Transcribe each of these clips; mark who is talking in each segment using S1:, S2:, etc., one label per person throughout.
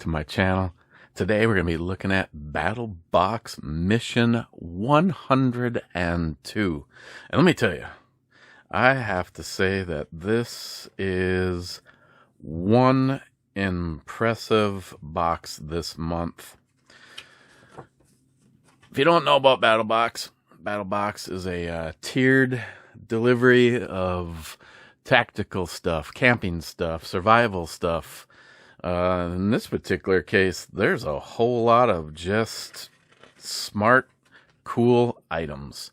S1: to my channel. Today we're going to be looking at BattlBox Mission 102. And let me tell you, I have to say that this is one impressive box this month. If you don't know about BattlBox, BattlBox is a tiered delivery of tactical stuff, camping stuff, survival stuff. In this particular case, there's a whole lot of just smart, cool items.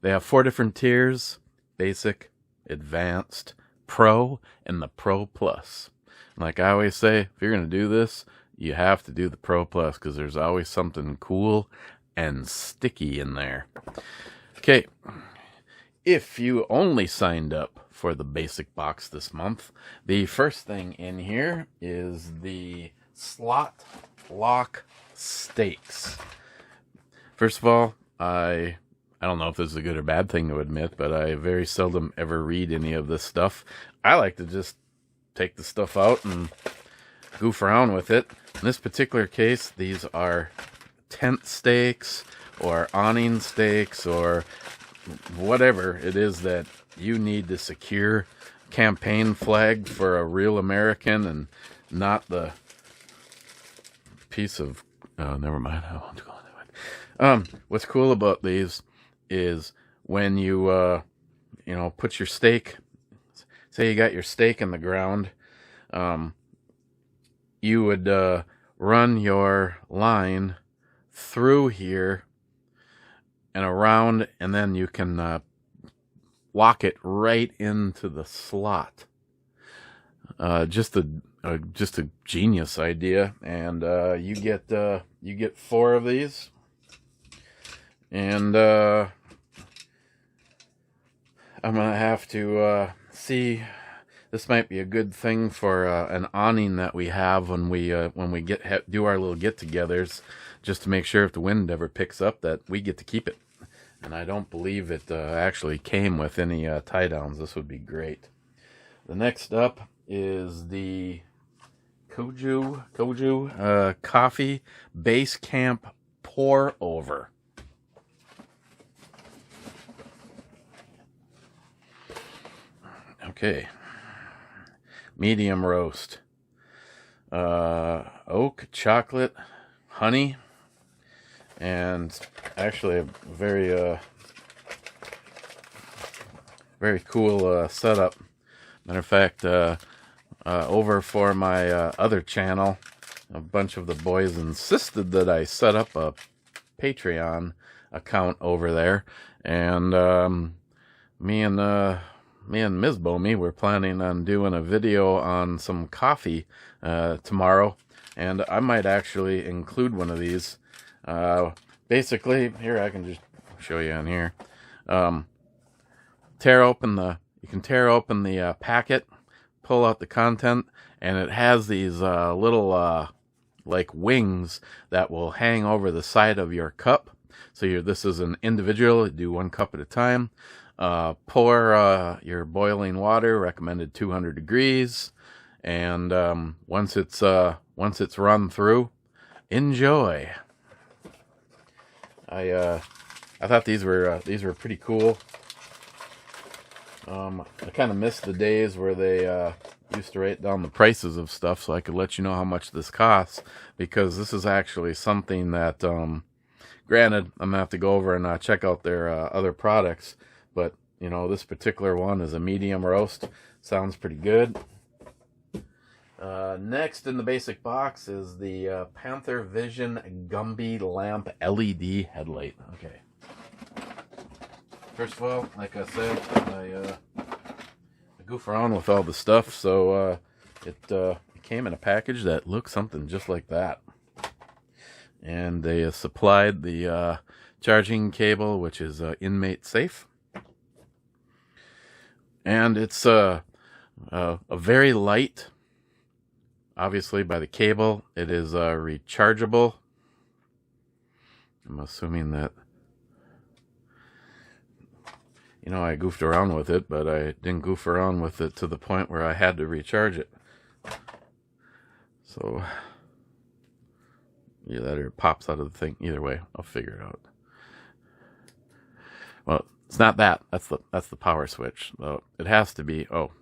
S1: They have 4 different tiers: basic, advanced, pro, and the Pro Plus. Like I always say, if you're going to do this, you have to do the Pro Plus because there's always something cool and sticky in there. Okay, if you only signed up for the basic box this month, the first thing in here is the slot lock stakes. First of all, I don't know if this is a good or bad thing to admit, but I very seldom ever read any of this stuff. I like to just take the stuff out and goof around with it. In this particular case, these are tent stakes or awning stakes or whatever it is that you need to secure campaign flag for a real American and not the piece of never mind, I won't go into it. What's cool about these is when you put your stake, say you got your stake in the ground, you would run your line through here and around, and then you can lock it right into the slot. Just a genius idea, and you get 4 of these, and I'm gonna have to see. This might be a good thing for an awning that we have when we do our little get-togethers, just to make sure if the wind ever picks up that we get to keep it. And I don't believe it actually came with any tie-downs. This would be great. The next up is the Koju Coffee Base Camp Pour Over. Okay. Medium roast. Oak, chocolate, honey. And actually a very cool setup. Matter of fact, over for my other channel, a bunch of the boys insisted that I set up a Patreon account over there, and me and Ms. Bomey were planning on doing a video on some coffee tomorrow, and I might actually include one of these. Basically, here I can just show you on here. You can tear open the packet, pull out the content, and it has these little like wings that will hang over the side of your cup. So this is an individual. You do 1 cup at a time. Pour your boiling water, recommended 200 degrees, and once it's run through, enjoy. I thought these were pretty cool. I kind of missed the days where they used to write down the prices of stuff so I could let you know how much this costs, because this is actually something that, granted, I'm going to have to go over and check out their other products, but, this particular one is a medium roast. Sounds pretty good. Next in the basic box is the Panther Vision Gumby Lamp LED headlight. Okay. First of all, like I said, I goof around with all the stuff, so it came in a package that looked something just like that. And they supplied the charging cable, which is inmate safe. And it's a very light. Obviously, by the cable, it is rechargeable. I'm assuming that, I goofed around with it, but I didn't goof around with it to the point where I had to recharge it. So, Either it pops out of the thing. Either way, I'll figure it out. Well, it's not that. That's the power switch. So it has to be. Oh,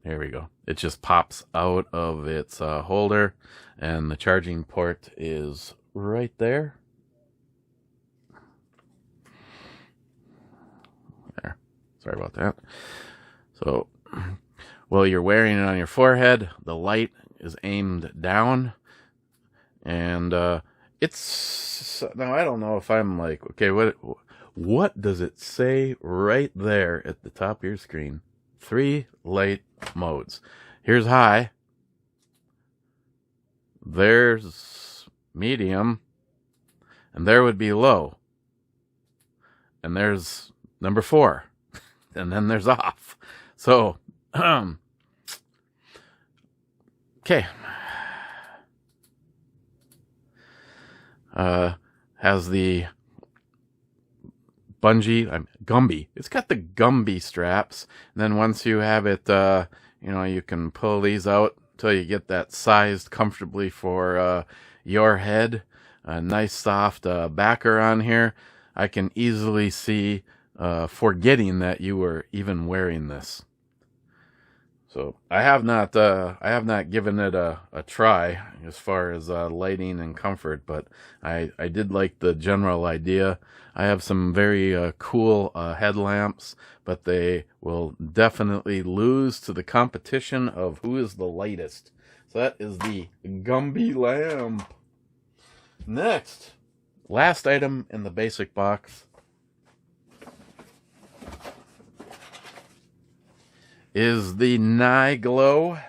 S1: here we go. It just pops out of its holder, and the charging port is right there. There. Sorry about that. So, while you're wearing it on your forehead, the light is aimed down, and it's now. I don't know if I'm like, okay, what does it say right there at the top of your screen? 3 light modes. Here's high. There's medium. And there would be low. And there's number 4. And then there's off. So, okay. Has the bungee, Gumby. It's got the Gumby straps. And then once you have it, you can pull these out until you get that sized comfortably for your head. A nice soft backer on here. I can easily see forgetting that you were even wearing this. So I have not given it a try as far as lighting and comfort, but I did like the general idea. I have some very cool headlamps, but they will definitely lose to the competition of who is the lightest. So that is the Gumby lamp. Next, last item in the basic box is the Niglo.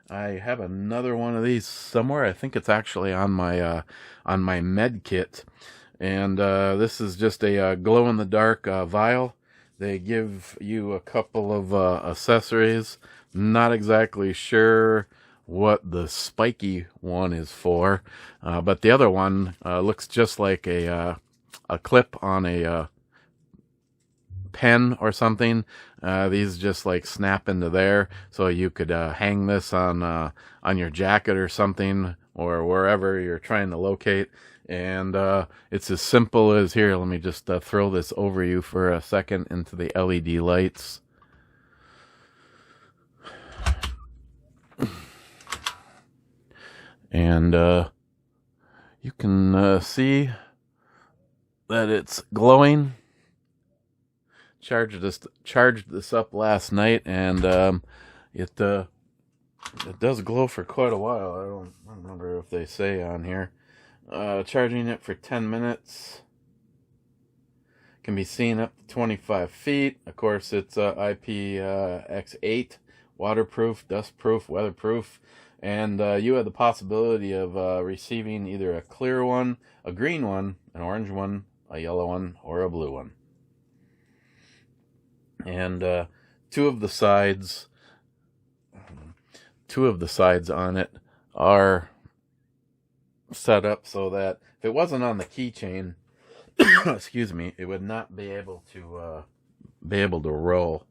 S1: I have another one of these somewhere. I think it's actually on my med kit. And this is just a glow-in-the-dark vial. They give you a couple of accessories. Not exactly sure what the spiky one is for, but the other one looks just like a clip on a pen or something. These just like snap into there, so you could hang this on your jacket or something, or wherever you're trying to locate. And it's as simple as, here, let me just throw this over you for a second into the LED lights. And you can see that it's glowing. Charged this up last night, and it does glow for quite a while. I don't remember if they say on here. Charging it for 10 minutes. Can be seen up to 25 feet. Of course, it's IPX8, waterproof, dustproof, weatherproof. And you have the possibility of receiving either a clear one, a green one, an orange one, a yellow one, or a blue one. And two of the sides on it are set up so that if it wasn't on the keychain, excuse me, it would not be able to roll.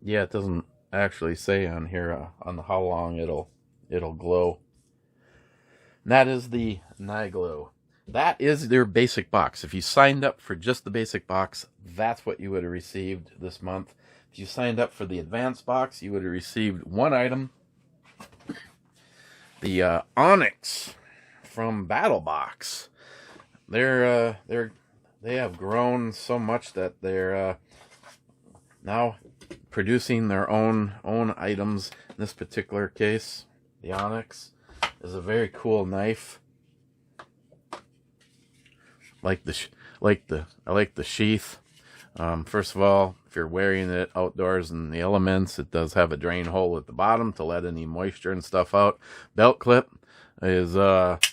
S1: Yeah, it doesn't actually say on here on how long it'll glow. And that is the Niglo. That is their basic box. If you signed up for just the basic box, that's what you would have received this month. If you signed up for the advanced box, you would have received one item. The Onyx from BattlBox. They have grown so much that they're now producing their own items. In this particular case, the Onyx is a very cool knife. I like the sheath. First of all, if you're wearing it outdoors in the elements, it does have a drain hole at the bottom to let any moisture and stuff out. Belt clip is like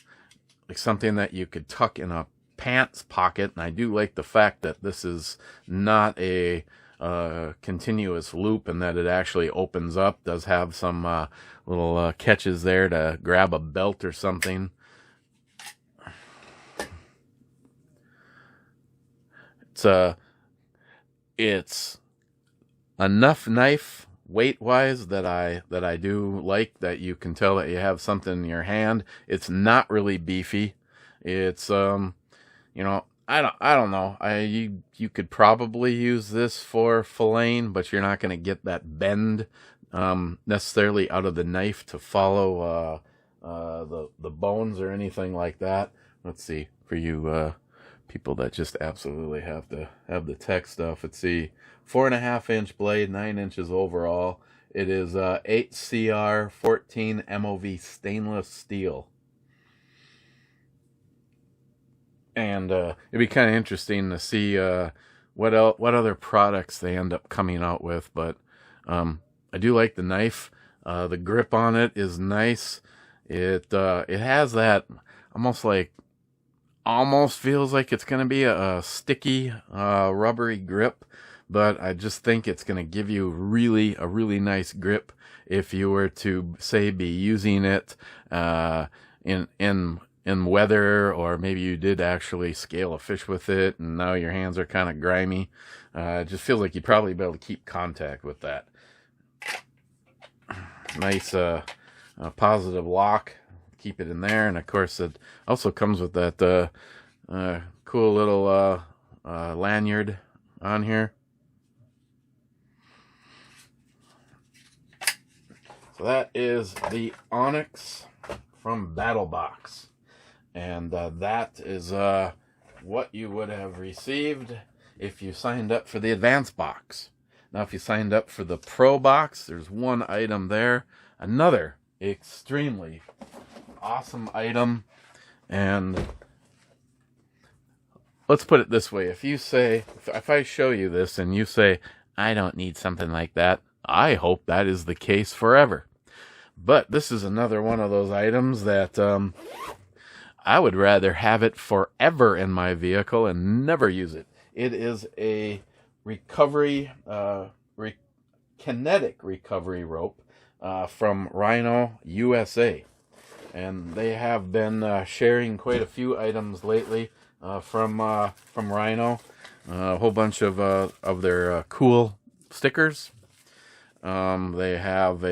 S1: something that you could tuck in a pants pocket, and I do like the fact that this is not a continuous loop and that it actually opens up. Does have some little catches there to grab a belt or something. It's enough knife weight-wise that I do like, that you can tell that you have something in your hand. It's not really beefy. It's you know, I don't know. You could probably use this for filleting, but you're not going to get that bend necessarily out of the knife to follow the bones or anything like that. Let's see, for you people that just absolutely have to have the tech stuff. Let's see, 4.5-inch blade, 9 inches overall. It is 8CR 14 MOV stainless steel. And it'd be kind of interesting to see what other products they end up coming out with. But I do like the knife. The grip on it is nice. It has that almost feels like it's going to be a sticky, rubbery grip. But I just think it's going to give you a really nice grip if you were to, say, be using it in weather, or maybe you did actually scale a fish with it and now your hands are kind of grimy. It just feels like you'd probably be able to keep contact with that. Nice positive lock, keep it in there. And of course it also comes with that cool little lanyard on here. So that is the Onyx from BattlBox. And that is what you would have received if you signed up for the advanced box. Now, if you signed up for the Pro box, there's one item there. Another extremely awesome item. And let's put it this way. If I show you this and you say, I don't need something like that, I hope that is the case forever. But this is another one of those items that I would rather have it forever in my vehicle and never use it. It is a kinetic recovery rope from Rhino USA. And they have been sharing quite a few items lately from Rhino. A whole bunch of their cool stickers. They have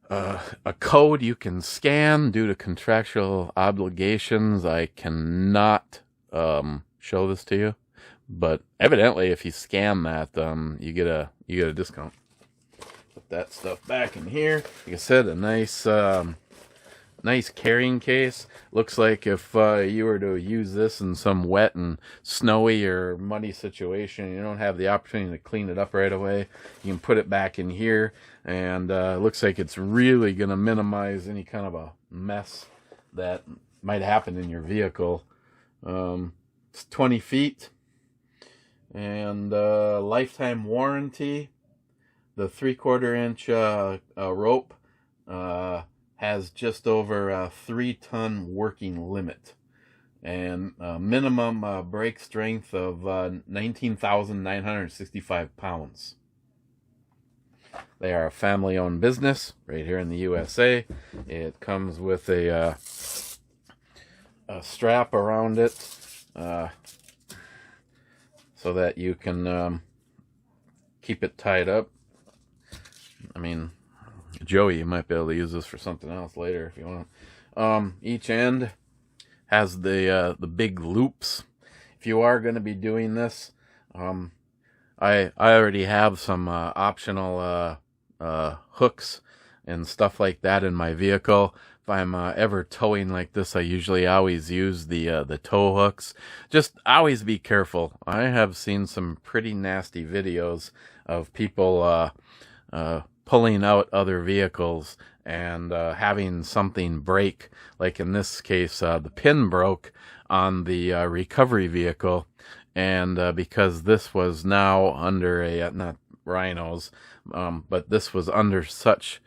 S1: a code you can scan due to contractual obligations. I cannot show this to you, but evidently if you scan that, you get a discount. Put that stuff back in here. Like I said, a nice carrying case. Looks like if you were to use this in some wet and snowy or muddy situation, you don't have the opportunity to clean it up right away, you can put it back in here, and it looks like it's really going to minimize any kind of a mess that might happen in your vehicle. It's 20 feet and lifetime warranty. The 3/4-inch rope has just over a 3-ton working limit, and minimum brake strength of 19,965 pounds. They are a family-owned business right here in the USA. It comes with a strap around it so that you can keep it tied up. I mean, Joey, you might be able to use this for something else later if you want. Each end has the big loops. If you are going to be doing this, I already have some optional hooks and stuff like that in my vehicle. If I'm ever towing like this, I usually always use the tow hooks. Just always be careful. I have seen some pretty nasty videos of people pulling out other vehicles and having something break. Like in this case, the pin broke on the recovery vehicle, and because this was now under a not Rhinos, but this was under such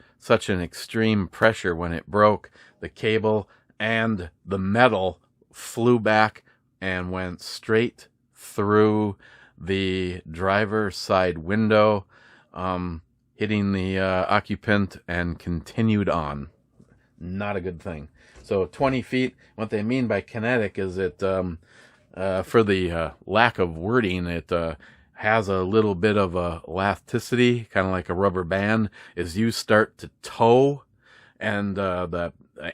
S1: an extreme pressure when it broke, the cable and the metal flew back and went straight through the driver's side window, hitting the occupant, and continued on. Not a good thing. So 20 feet, what they mean by kinetic is it, for the lack of wording, it has a little bit of a elasticity, kind of like a rubber band, as you start to tow, and the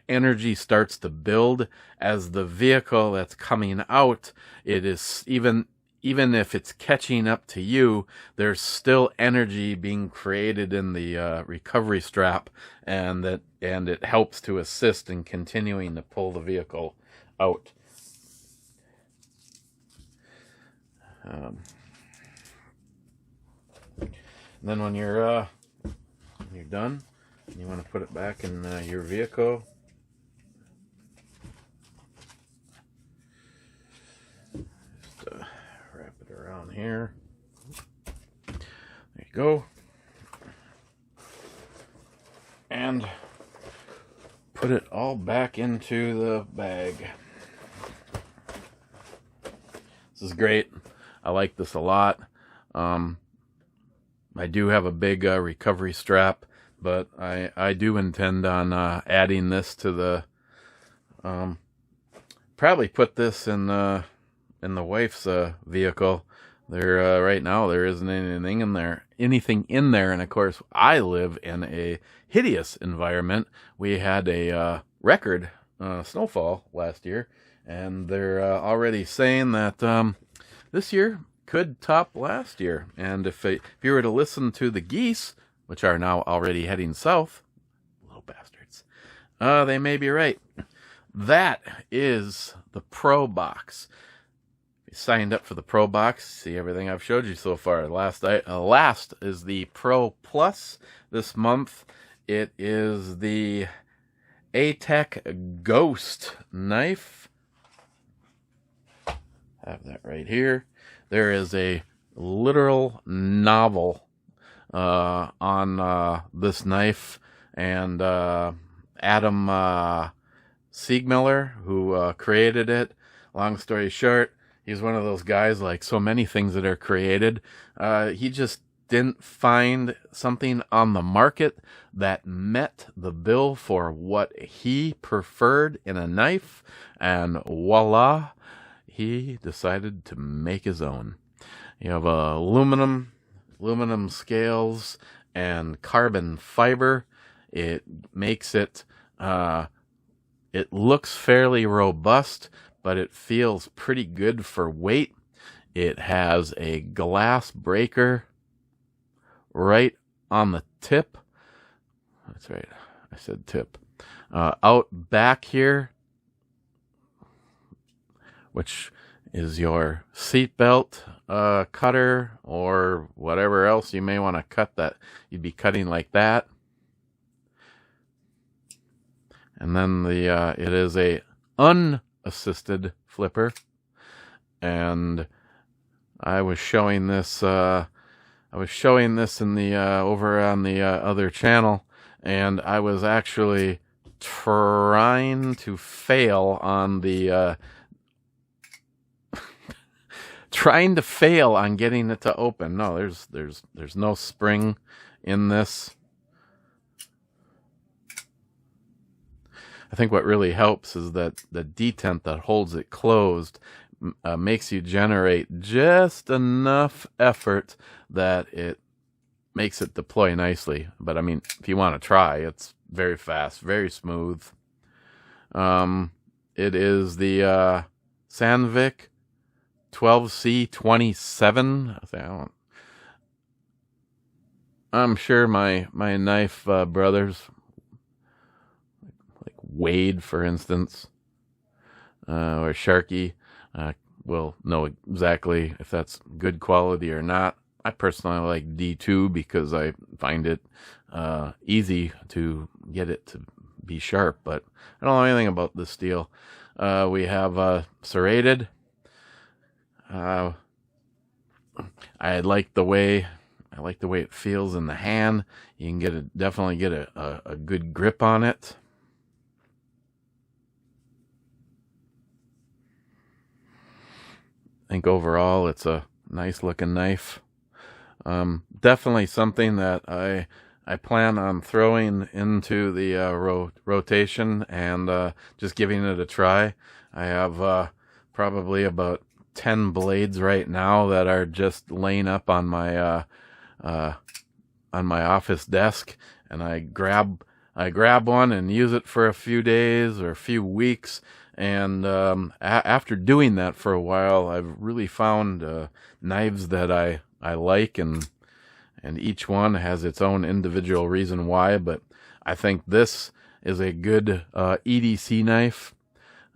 S1: energy starts to build as the vehicle that's coming out. It is even if it's catching up to you, there's still energy being created in the recovery strap, and it helps to assist in continuing to pull the vehicle out. And then when you're done, you want to put it back in your vehicle. Just wrap it around here. There you go. And put it all back into the bag. This is great. I like this a lot. I do have a big recovery strap, but I do intend on adding this to the probably put this in the wife's vehicle. There right now there isn't anything in there, and of course I live in a hideous environment. We had a record snowfall last year, and they're already saying that this year could top last year. And if you were to listen to the geese, which are now already heading south, little bastards, they may be right. That is the Pro Box. If you signed up for the Pro Box, see everything I've showed you so far. Last is the Pro Plus. This month it is the ATEC Ghost knife. Have that right here. There is a literal novel on this knife, and Adam Siegmiller, who created it. Long story short, he's one of those guys, like so many things that are created. He just didn't find something on the market that met the bill for what he preferred in a knife, and voila, he decided to make his own. You have aluminum scales and carbon fiber. It makes it, it looks fairly robust, but it feels pretty good for weight. It has a glass breaker right on the tip. That's right, I said tip. Out back here, which is your seatbelt cutter, or whatever else you may want to cut that you'd be cutting like that. And then it is a unassisted flipper, and I was showing this in the over on the other channel, and I was actually trying to fail on the getting it to open. No, there's no spring in this. I think what really helps is that the detent that holds it closed makes you generate just enough effort that it makes it deploy nicely. But I mean, if you want to try, it's very fast, very smooth. It is the Sandvik 12C27. I'm sure my knife brothers, like Wade, for instance, or Sharky, will know exactly if that's good quality or not. I personally like D2 because I find it easy to get it to be sharp, but I don't know anything about this steel. We have serrated. I like the way it feels in the hand. You can definitely get a good grip on it. I think overall it's a nice looking knife. Definitely something that I plan on throwing into the rotation and just giving it a try. I have probably about 10 blades right now that are just laying up on my office desk, and I grab one and use it for a few days or a few weeks, and after doing that for a while, I've really found knives that I like, and each one has its own individual reason why, but I think this is a good EDC knife.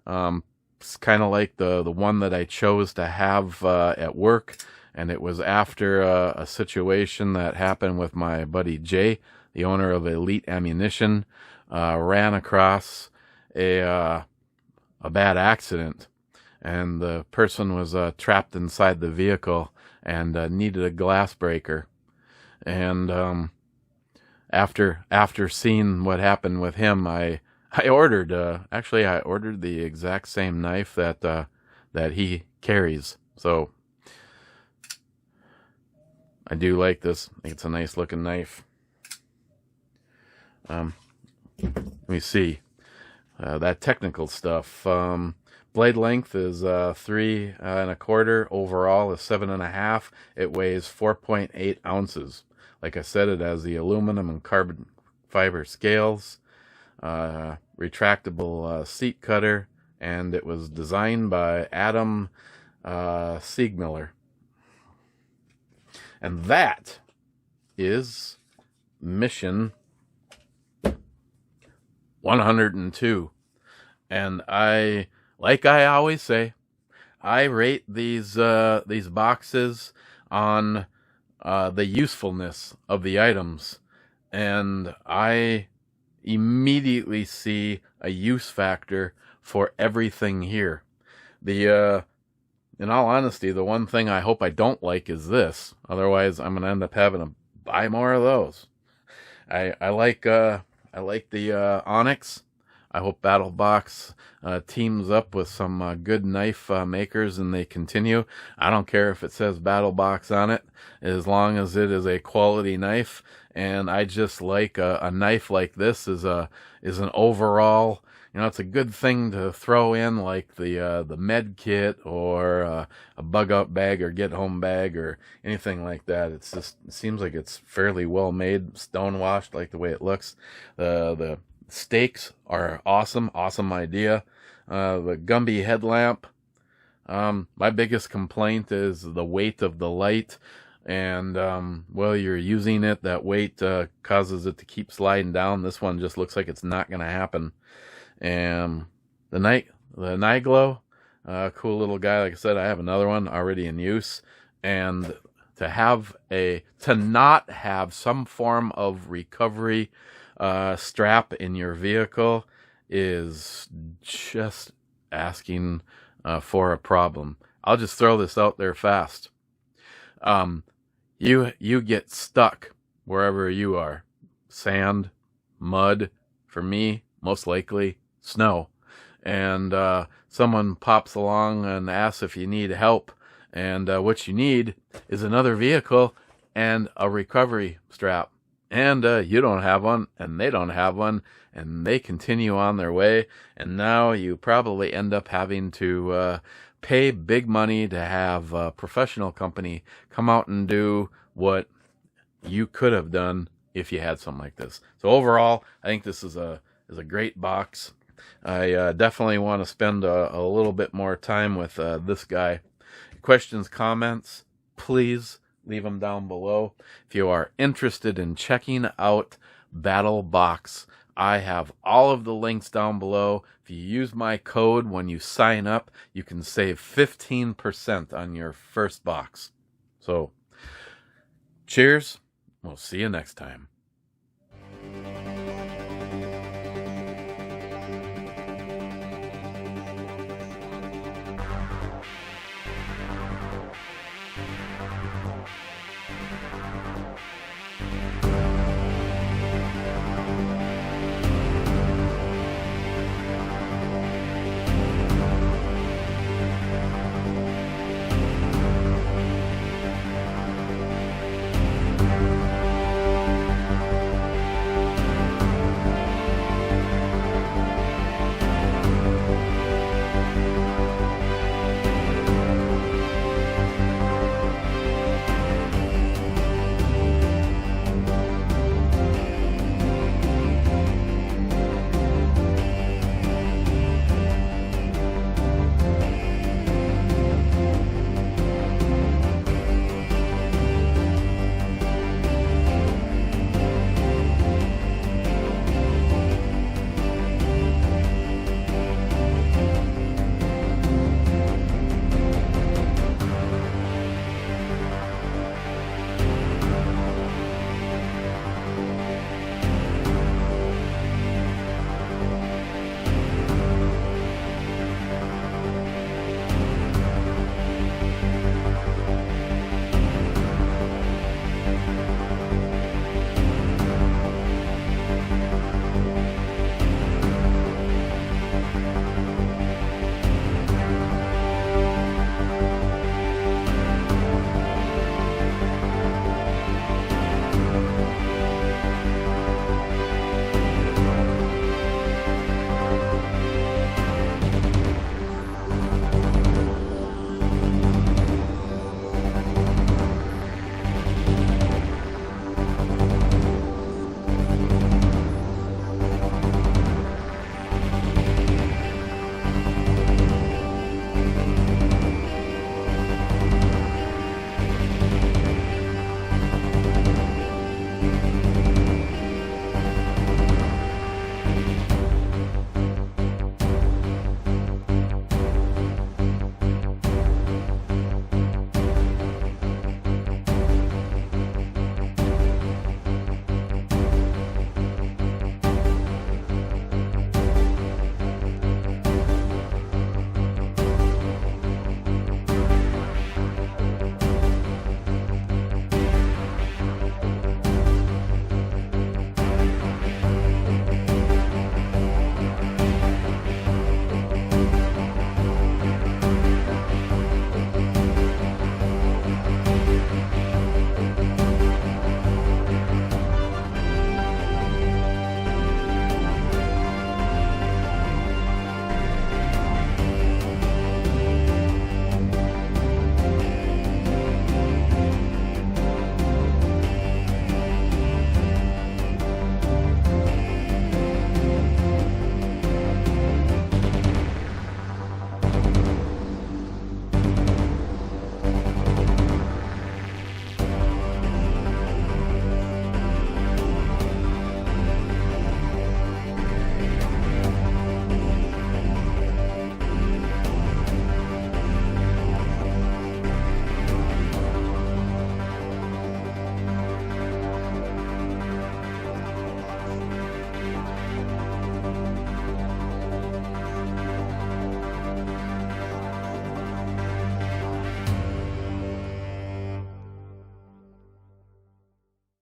S1: It's kind of like the one that I chose to have at work, and it was after a situation that happened with my buddy Jay, the owner of Elite Ammunition. Ran across a bad accident, and the person was trapped inside the vehicle and needed a glass breaker. And after seeing what happened with him, I ordered I ordered the exact same knife that he carries. So I do like this. I think it's a nice looking knife. Let me see that technical stuff. Blade length is 3 1/4. Overall is 7.5. It weighs 4.8 ounces. Like I said, it has the aluminum and carbon fiber scales, retractable seat cutter, and it was designed by Adam Siegmiller. And that is Mission 102. And like I always say, I rate these boxes on the usefulness of the items, and I immediately see a use factor for everything here. In all honesty, the one thing I hope I don't like is this. Otherwise, I'm gonna end up having to buy more of those. I like the Onyx. I hope BattlBox teams up with some good knife makers and they continue. I don't care if it says BattlBox on it, as long as it is a quality knife. And I just like a knife like this is an overall, it's a good thing to throw in, like the med kit or a bug out bag or get home bag or anything like that. It seems like it's fairly well made, stone washed, like the way it looks. The stakes are awesome idea. The Gumby headlamp. My biggest complaint is the weight of the light, and while you're using it, that weight causes it to keep sliding down. This one just looks like it's not going to happen. And the night glow, cool little guy. Like I said, I have another one already in use, and to not have some form of recovery strap in your vehicle is just asking for a problem. I'll just throw this out there fast. You get stuck wherever you are. Sand, mud, for me, most likely snow. And someone pops along and asks if you need help. And what you need is another vehicle and a recovery strap. And you don't have one, and they don't have one, and they continue on their way. And now you probably end up having to pay big money to have a professional company come out and do what you could have done if you had something like this. So overall, I think this is a great box. I definitely want to spend a little bit more time with this guy. Questions, comments, please leave them down below. If you are interested in checking out BattlBox, I have all of the links down below. If you use my code when you sign up, you can save 15% on your first box. So, cheers. We'll see you next time.